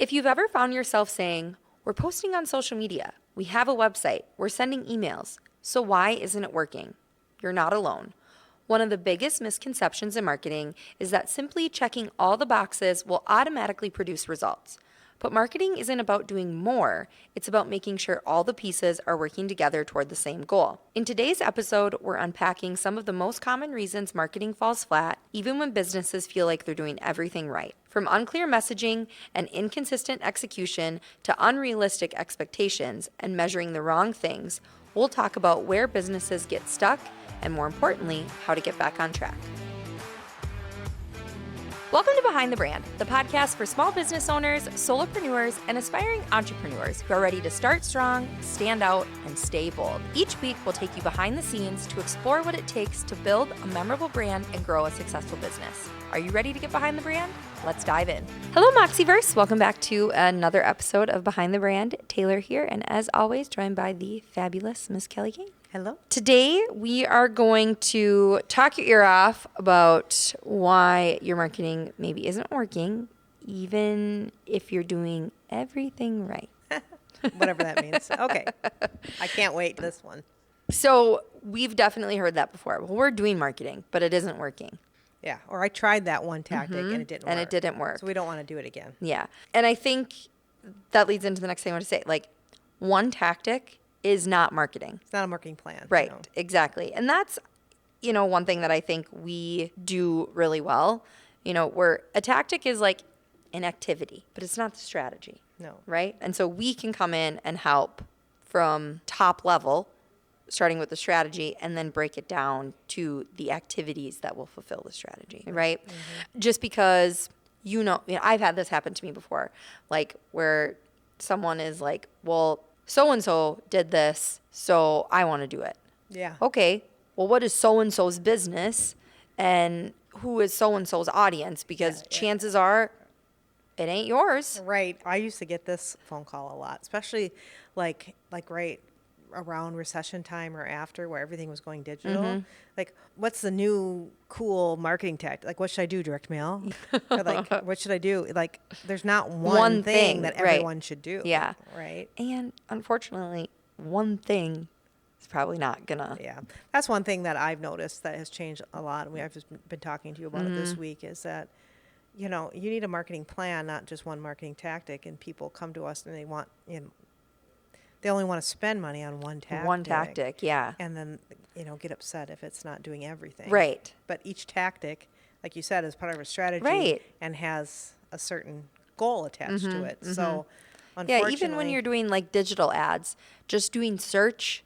If you've ever found yourself saying, we're posting on social media, we have a website, we're sending emails, so why isn't it working? You're not alone. One of the biggest misconceptions in marketing is that simply checking all the boxes will automatically produce results. But marketing isn't about doing more, it's about making sure all the pieces are working together toward the same goal. In today's episode, we're unpacking some of the most common reasons marketing falls flat, even when businesses feel like they're doing everything right. From unclear messaging and inconsistent execution to unrealistic expectations and measuring the wrong things, we'll talk about where businesses get stuck and, more importantly, how to get back on track. Welcome to Behind the Brand, the podcast for small business owners, solopreneurs, and aspiring entrepreneurs who are ready to start strong, stand out, and stay bold. Each week, we'll take you behind the scenes to explore what it takes to build a memorable brand and grow a successful business. Are you ready to get behind the brand? Let's dive in. Hello, Moxieverse. Welcome back to another episode of Behind the Brand. Taylor here, and as always, joined by the fabulous Miss Kelly King. Hello. Today, we are going to talk your ear off about why your marketing maybe isn't working, even if you're doing everything right. Whatever that means. Okay. I can't wait this one. So we've definitely heard that before. Well, we're doing marketing, but it isn't working. Yeah. Or I tried that one tactic and it didn't work. And it didn't work. So we don't want to do it again. Yeah. And I think that leads into the next thing I want to say. Like, one tactic is not marketing. It's not a marketing plan. Right, No. exactly. And that's, one thing that I think we do really well. Where a tactic is like an activity, but it's not the strategy. No. Right? And so we can come in and help from top level, starting with the strategy, and then break it down to the activities that will fulfill the strategy, right? Mm-hmm. Just because, I've had this happen to me before, like where someone is like, well, so-and-so did this, so I want to do it. Yeah. Okay, well, what is so-and-so's business and who is so-and-so's audience? Because chances are it ain't yours. Right. I used to get this phone call a lot, especially like right around recession time or after, where everything was going digital. Mm-hmm. Like, what's the new cool marketing tactic? Like, what should I do? Direct mail? Or like, what should I do? Like, there's not one thing that everyone should do. Yeah. Right. And unfortunately, one thing is probably not gonna. Yeah. That's one thing that I've noticed that has changed a lot. And I've just been talking to you about it this week, is that, you need a marketing plan, not just one marketing tactic. And people come to us and they want, they only want to spend money on one tactic. One tactic, yeah. And then, get upset if it's not doing everything. Right. But each tactic, like you said, is part of a strategy. Right. And has a certain goal attached to it. Mm-hmm. So, unfortunately. Yeah, even when you're doing like digital ads, just doing search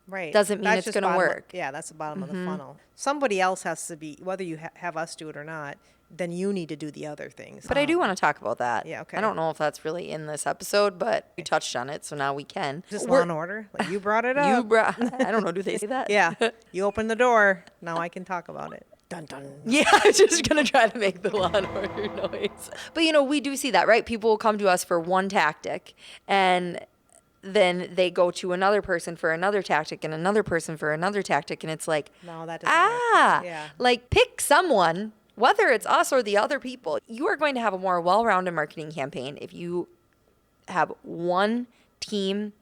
right. doesn't mean it's going to work. That's the bottom of the funnel. Somebody else has to be, whether you have us do it or not, then you need to do the other things. But I do want to talk about that. Yeah, okay. I don't know if that's really in this episode, but we touched on it, so now we can. Just Law and Order? Like, you brought it up. I don't know, do they say that? Yeah. You opened the door. Now I can talk about it. Dun, dun. Yeah, I'm just going to try to make the Law and Order noise. But, we do see that, right? People will come to us for one tactic, and then they go to another person for another tactic and another person for another tactic, and it's like, no, that doesn't work. Yeah. Like, pick someone. Whether it's us or the other people, you are going to have a more well-rounded marketing campaign if you have one team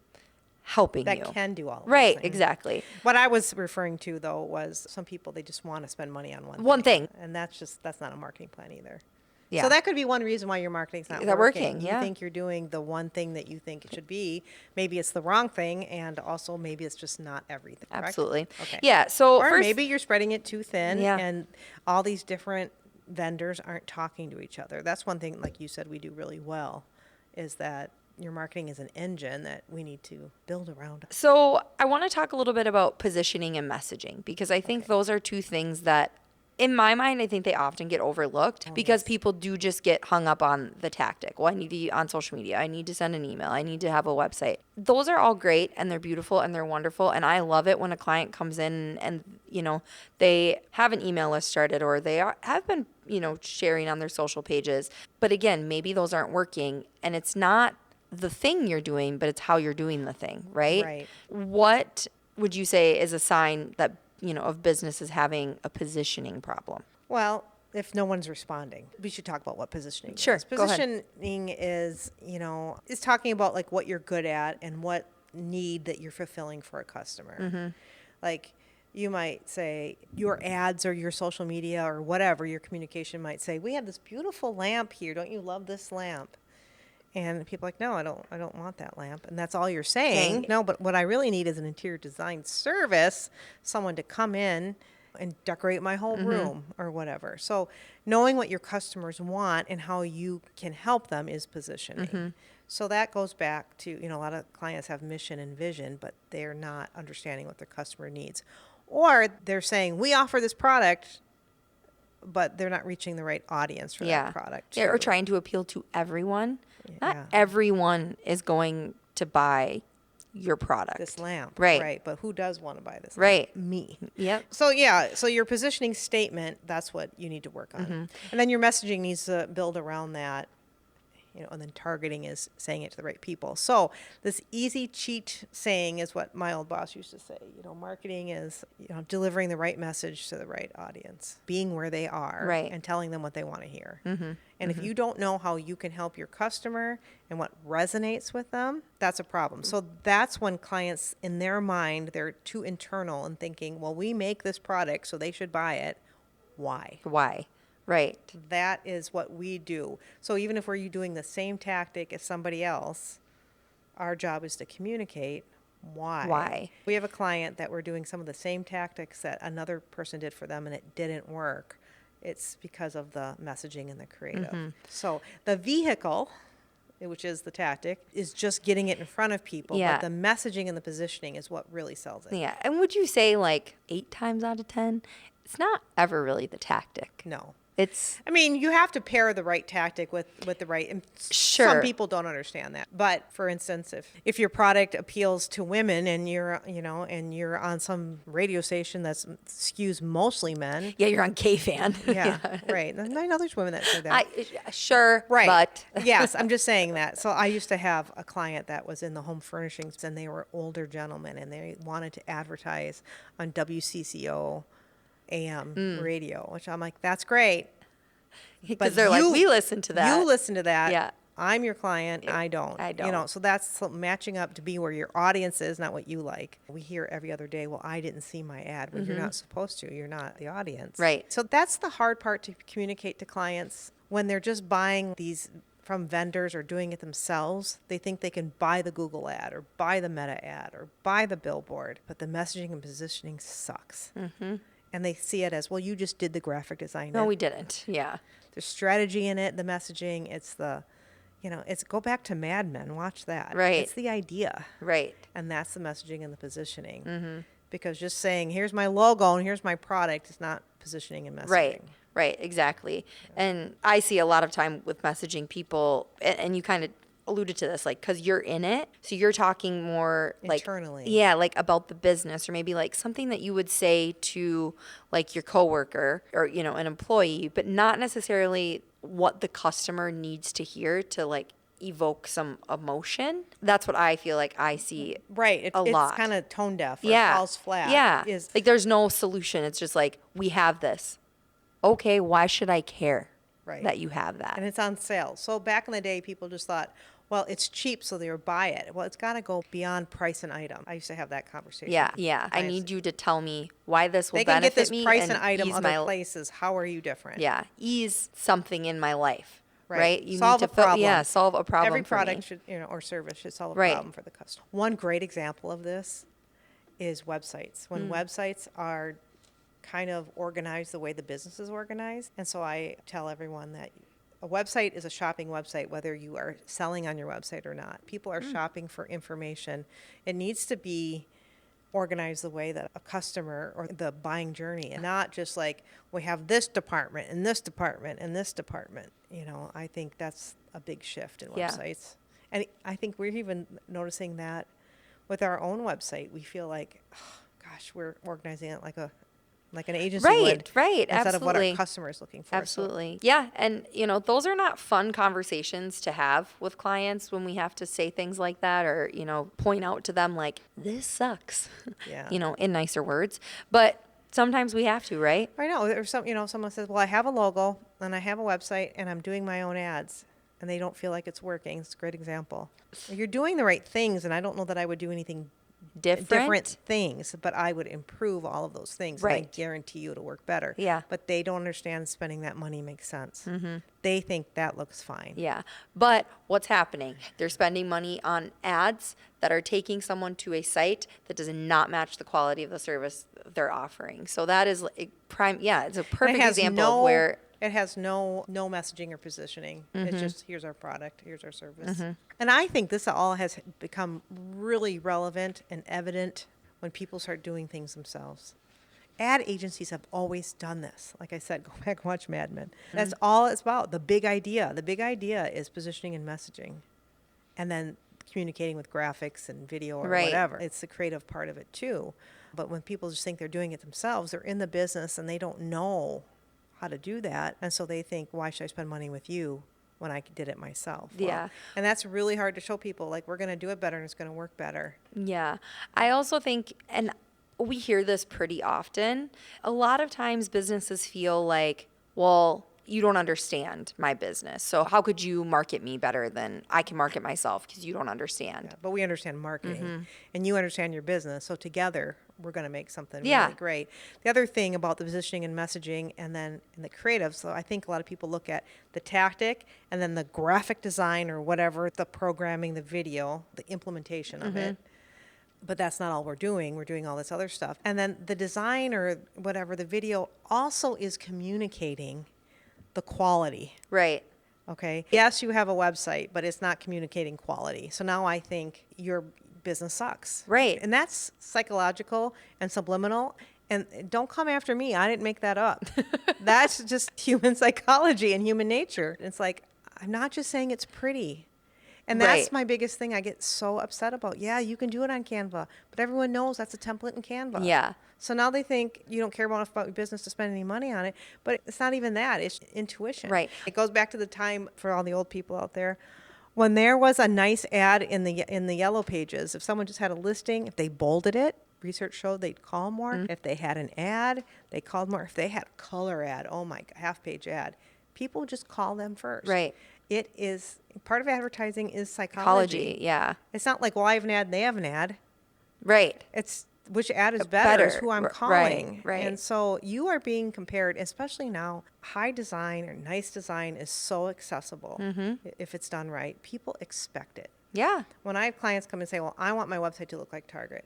helping you. That can do all of those right, things. Exactly. What I was referring to, though, was some people, they just want to spend money on one thing. And that's not a marketing plan either. Yeah. So that could be one reason why your marketing's not working. Yeah. You think you're doing the one thing that you think it should be. Maybe it's the wrong thing, and also maybe it's just not everything. Correct? Absolutely. Okay. Yeah. So or maybe you're spreading it too thin, Yeah. and all these different vendors aren't talking to each other. That's one thing, like you said, we do really well, is that your marketing is an engine that we need to build around. So I want to talk a little bit about positioning and messaging, because I think those are two things that, in my mind, I think they often get overlooked because people do just get hung up on the tactic. Well, I need to be on social media. I need to send an email. I need to have a website. Those are all great, and they're beautiful, and they're wonderful. And I love it when a client comes in and, they have an email list started, or they have been, sharing on their social pages. But again, maybe those aren't working, and it's not the thing you're doing, but it's how you're doing the thing, right? Right. What would you say is a sign that, of businesses having a positioning problem? Well, if no one's responding. We should talk about what positioning Sure, is. go ahead. Positioning is, is talking about like what you're good at and what need that you're fulfilling for a customer. Mm-hmm. Like you might say your ads or your social media or whatever, your communication might say, we have this beautiful lamp here. Don't you love this lamp? And people are like, no, I don't want that lamp. And that's all you're saying. Dang. No, but what I really need is an interior design service, someone to come in and decorate my whole room or whatever. So knowing what your customers want and how you can help them is positioning. So that goes back to, a lot of clients have mission and vision, but they're not understanding what their customer needs. Or they're saying, we offer this product, but they're not reaching the right audience for that product. Yeah, or too. trying to appeal to everyone. Not Yeah. everyone is going to buy your product. This lamp. Right. But who does want to buy this Right. lamp? Me. Yep. So your positioning statement, that's what you need to work on. And then your messaging needs to build around that. And then targeting is saying it to the right people. So this easy cheat saying is what my old boss used to say. Marketing is, delivering the right message to the right audience, being where they are, Right. and telling them what they want to hear. And if you don't know how you can help your customer and what resonates with them, that's a problem. So that's when clients, in their mind, they're too internal and thinking, well, we make this product, so they should buy it. Why? Why? Right. That is what we do. So even if we're doing the same tactic as somebody else, our job is to communicate why. Why? We have a client that we're doing some of the same tactics that another person did for them and it didn't work. It's because of the messaging and the creative. So the vehicle, which is the tactic, is just getting it in front of people. Yeah. But the messaging and the positioning is what really sells it. Yeah. And would you say like 8 times out of 10, it's not ever really the tactic. No. It's I mean, you have to pair the right tactic with the right. And Sure. Some people don't understand that. But for instance, if your product appeals to women and you're on some radio station that skews mostly men. yeah, you're on K-Fan. Yeah, right. And I know there's women that say that. Sure, Right. but Yes, I'm just saying that. So I used to have a client that was in the home furnishings and they were older gentlemen and they wanted to advertise on WCCO AM radio, which I'm like, that's great. because they're like, we listen to that. You listen to that. Yeah. I'm your client. I don't. I don't. So that's matching up to be where your audience is, not what you like. We hear every other day, well, I didn't see my ad. Well, you're not supposed to. You're not the audience. Right. So that's the hard part to communicate to clients when they're just buying these from vendors or doing it themselves. They think they can buy the Google ad or buy the Meta ad or buy the billboard, but the messaging and positioning sucks. And they see it as, well, you just did the graphic design. No, we didn't. Yeah. There's strategy in it, the messaging. It's it's go back to Mad Men. Watch that. Right. It's the idea. Right. And that's the messaging and the positioning. Because just saying, here's my logo and here's my product is not positioning and messaging. Right. Right. Exactly. And I see a lot of time with messaging people, and you kind of alluded to this, like, because you're in it. So you're talking more like Internally. Yeah, like about the business, or maybe like something that you would say to like your coworker or, an employee, but not necessarily what the customer needs to hear to like evoke some emotion. That's what I feel like I see. Right. A lot. It's kind of tone deaf or Yeah. falls flat. Yeah. Is Like there's no solution. It's just like, we have this. Okay, why should I care Right. that you have that? and it's on sale. So back in the day, people just thought, well, it's cheap, so they would buy it. Well, it's got to go beyond price and item. I used to have that conversation. Yeah, yeah. I Clients. need you to tell me why this will They can benefit get this me price and item ease other my places. How are you different? yeah, ease something in my life. Right? You solve need a to problem. yeah, solve a problem Every for product me. should, or service should solve a Right. problem for the customer. One great example of this is websites. When websites are kind of organized the way the business is organized. And so I tell everyone that a website is a shopping website, whether you are selling on your website or not. People are shopping for information. It needs to be organized the way that a customer or the buying journey, and not just like we have this department and this department and this department. I think that's a big shift in Yeah. websites. And I think we're even noticing that with our own website. We feel like, oh, gosh, we're organizing it like an agency would. Right, Instead of what absolutely. our customer is looking for. So- Absolutely. Yeah. And, those are not fun conversations to have with clients when we have to say things like that or, point out to them like, this sucks, Yeah. in nicer words. But Sometimes we have to, right? I know. Or someone says, well, I have a logo and I have a website and I'm doing my own ads and they don't feel like it's working. It's a great example. You're doing the right things, and I don't know that I would do anything different things, but I would improve all of those things. Right. And I guarantee you it'll work better. Yeah. But they don't understand spending that money makes sense. They think that looks fine. Yeah. But what's happening? They're spending money on ads that are taking someone to a site that does not match the quality of the service they're offering. So that is a prime, it's a And perfect example of where. It has no messaging or positioning. Mm-hmm. It's just, here's our product, here's our service. And I think this all has become really relevant and evident when people start doing things themselves. Ad agencies have always done this. Like I said, go back and watch Mad Men. That's all it's about. The big idea. The big idea is positioning and messaging, and then communicating with graphics and video or Right. whatever. It's the creative part of it too. But when people just think they're doing it themselves, they're in the business and they don't know how to do that. And so they think, why should I spend money with you when I did it myself? Yeah. And that's really hard to show people. Like, we're going to do it better and it's going to work better. Yeah. I also think, and we hear this pretty often, a lot of times businesses feel like, well, you don't understand my business. So how could you market me better than I can market myself because you don't understand? Yeah, but we understand marketing and you understand your business. So together, we're going to make something Yeah. really great. The other thing about the positioning and messaging and then in the creative, so I think a lot of people look at the tactic and then the graphic design or whatever, the programming, the video, the implementation of it. But that's not all we're doing. We're doing all this other stuff. And then the design or whatever, the video also is communicating the quality. Right. Okay. Yes, you have a website, but it's not communicating quality. So now I think your business sucks. Right. And that's psychological and subliminal. And don't come after me. I didn't make that up. That's just human psychology and human nature. It's like, I'm not just saying it's pretty. And that's Right. my biggest thing I get so upset about. Yeah, you can do it on Canva, but everyone knows that's a template in Canva. Yeah. So now they think you don't care about your business to spend any money on it, but it's not even that. It's intuition. Right. It goes back to the time for all the old people out there when there was a nice ad in the yellow pages. If someone just had a listing, if they bolded it, research showed they'd call more. If they had an ad, they called more. If they had a color ad, oh my, half-page ad, people would just call them first. Right. It is part of advertising is Psychology. Yeah. It's not like, well, I have an ad and they have an ad. Right. It's which ad is better is who I'm calling. Right. And so you are being compared, especially now, high design or nice design is so accessible if it's done right. People expect it. Yeah. When I have clients come and say, well, I want my website to look like Target.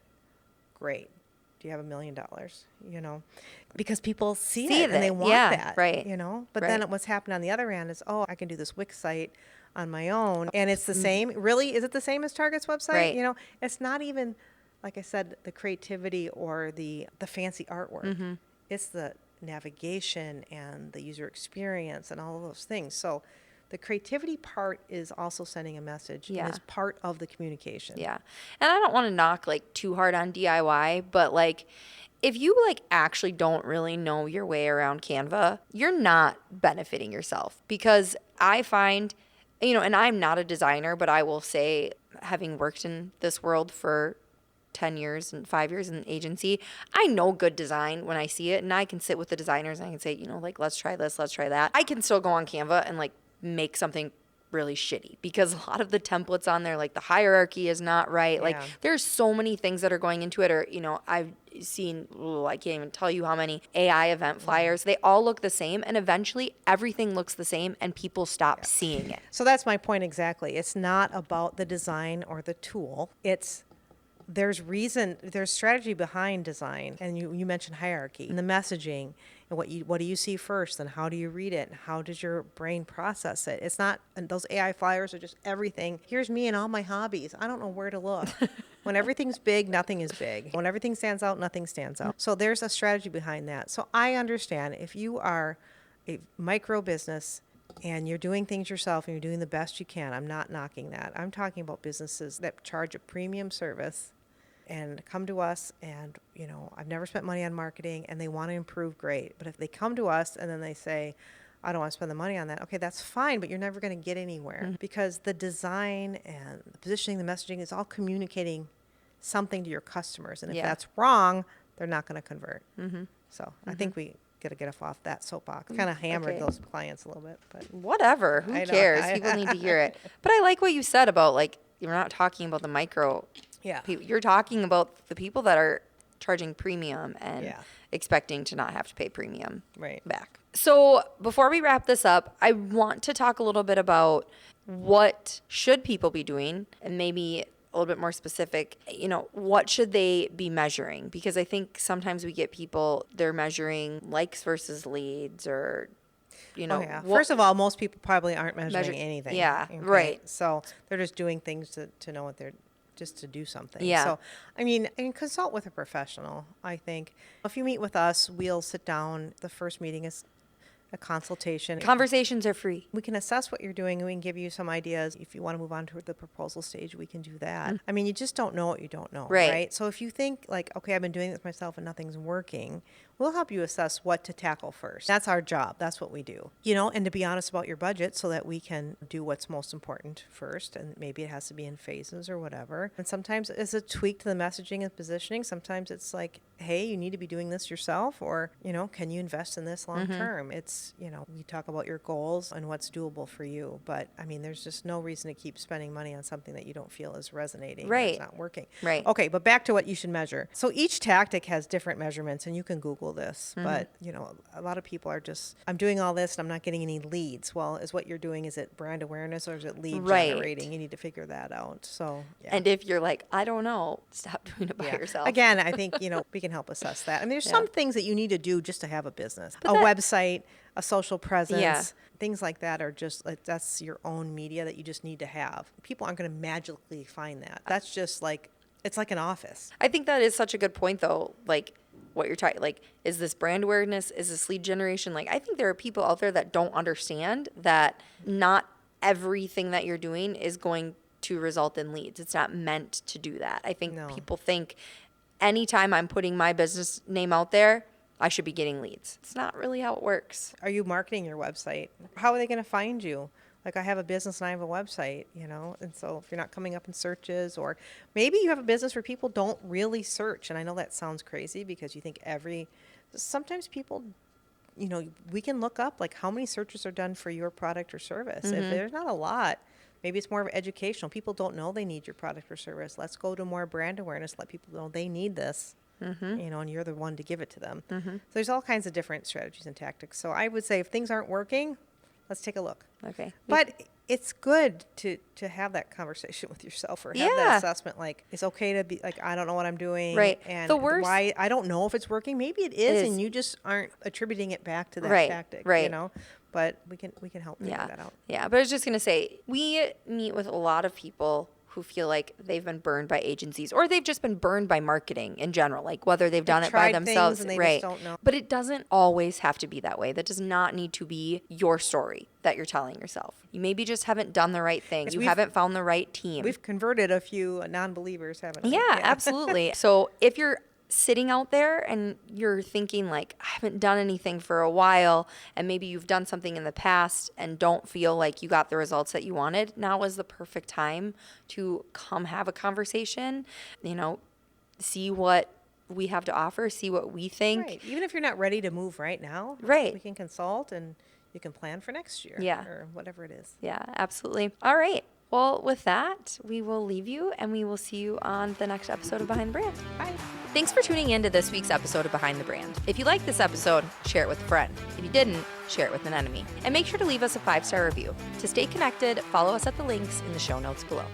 Great. Do you have $1 million? You know, because people see it and they want that. Right. You know, but Right. then what's happened on the other end is, oh, I can do this Wix site on my own. And it's the same. Really? Is it the same as Target's website? Right. You know, it's not even, like I said, the creativity or the fancy artwork. It's the navigation and the user experience and all of those things. So the creativity part is also sending a message Yeah. and is part of the communication. Yeah. And I don't want to knock like too hard on DIY, but like if you like actually don't really know your way around Canva, you're not benefiting yourself because I find, you know, and I'm not a designer, but I will say having worked in this world for 10 years and 5 years in an agency, I know good design when I see it and I can sit with the designers and I can say, you know, like, let's try this, let's try that. I can still go on Canva and like make something really shitty because a lot of the templates on there, like the hierarchy is not right. Like Yeah. there's so many things that are going into it or, you know, I've seen, I can't even tell you how many AI event flyers. They all look the same and eventually everything looks the same and people stop seeing it. So that's my point exactly. It's not about the design or the tool. There's strategy behind design. And you mentioned hierarchy and the messaging and what do you see first and how do you read it and how does your brain process it? It's not, and those AI flyers are just everything. Here's me and all my hobbies. I don't know where to look. When everything's big, nothing is big. When everything stands out, nothing stands out. So there's a strategy behind that. So I understand if you are a micro business and you're doing things yourself and you're doing the best you can, I'm not knocking that. I'm talking about businesses that charge a premium service and come to us and, you know, I've never spent money on marketing and they want to improve, great. But if they come to us and then they say, I don't want to spend the money on that, okay, that's fine, but you're never going to get anywhere because the design and the positioning, the messaging is all communicating something to your customers. And if Yeah. that's wrong, they're not going to convert. So I think we got to get off that soapbox. Kind of hammered okay. those clients a little bit, but Whatever. Who I know, cares? People need to hear it. But I like what you said about, like, you're not talking about the micro. yeah, You're talking about the people that are charging premium and Yeah. expecting to not have to pay premium right. back. So before we wrap this up, I want to talk a little bit about what should people be doing, and maybe a little bit more specific, what should they be measuring? Because I think sometimes we get people, they're measuring likes versus leads, or, Oh, yeah. First of all, most people probably aren't measuring Measure- anything. yeah, right. So they're just doing things to know what they're, just to do something. Yeah. So, I mean, and consult with a professional, I think. If you meet with us, we'll sit down. The first meeting is a consultation. Conversations are free. We can assess what you're doing and we can give you some ideas. If you want to move on to the proposal stage, we can do that. I mean, you just don't know what you don't know, Right. So if you think like, okay, I've been doing this myself and nothing's working, we'll help you assess what to tackle first. That's our job. That's what we do. And to be honest about your budget so that we can do what's most important first. And maybe it has to be in phases or whatever. And sometimes it's a tweak to the messaging and positioning. Sometimes it's like, hey, you need to be doing this yourself, or, can you invest in this long term? It's, we talk about your goals and what's doable for you. But I mean, there's just no reason to keep spending money on something that you don't feel is resonating. Or Right. it's not working. Right. Okay, but back to what you should measure. So each tactic has different measurements, and you can Google this. But, a lot of people are just, I'm doing all this and I'm not getting any leads. Well, is what you're doing, is it brand awareness or is it lead Right. generating? You need to figure that out. So, yeah. And if you're like, I don't know, stop doing it by Yeah. yourself. Again, I think, we can help assess that. I mean, there's Yeah. some things that you need to do just to have a business. But A that- website, a social presence, Yeah. things like that are just, like, that's your own media that you just need to have. People aren't going to magically find that. That's just like, it's like an office. I think that is such a good point, though. Like, what you're talking, like, is this brand awareness? Is this lead generation? Like, I think there are people out there that don't understand that not everything that you're doing is going to result in leads. It's not meant to do that. I think No. people think anytime I'm putting my business name out there, I should be getting leads. It's not really how it works. Are you marketing your website? How are they going to find you? Like, I have a business and I have a website, and so if you're not coming up in searches, or maybe you have a business where people don't really search. And I know that sounds crazy because you think sometimes people, we can look up like how many searches are done for your product or service. If there's not a lot, maybe it's more of educational. People don't know they need your product or service. Let's go to more brand awareness. Let people know they need this. And you're the one to give it to them. So there's all kinds of different strategies and tactics. So I would say if things aren't working, let's take a look. Okay. But it's good to have that conversation with yourself, or have Yeah. that assessment. Like, it's okay to be like, I don't know what I'm doing. Right. And The worst- why I don't know if it's working. Maybe it is, is. and you just aren't attributing it back to that Right, tactic. right. But we can help figure that out. Yeah, but I was just going to say, we meet with a lot of people who feel like they've been burned by agencies, or they've just been burned by marketing in general, like whether they've done it by tried things themselves. and they just right. don't know. But it doesn't always have to be that way. That does not need to be your story that you're telling yourself. You maybe just haven't done the right thing. You haven't found the right team. We've converted a few non-believers, haven't we? Yeah, absolutely. So if you're sitting out there and you're thinking like, I haven't done anything for a while, and maybe you've done something in the past and don't feel like you got the results that you wanted, now is the perfect time to come have a conversation, see what we have to offer, see what we think. Right. Even if you're not ready to move right now, Right. we can consult and you can plan for next year. Yeah. Or whatever it is. Yeah, absolutely. All right. Well, with that, we will leave you and we will see you on the next episode of Behind the Brand. Bye. Thanks for tuning in to this week's episode of Behind the Brand. If you liked this episode, share it with a friend. If you didn't, share it with an enemy. And make sure to leave us a 5-star review. To stay connected, follow us at the links in the show notes below.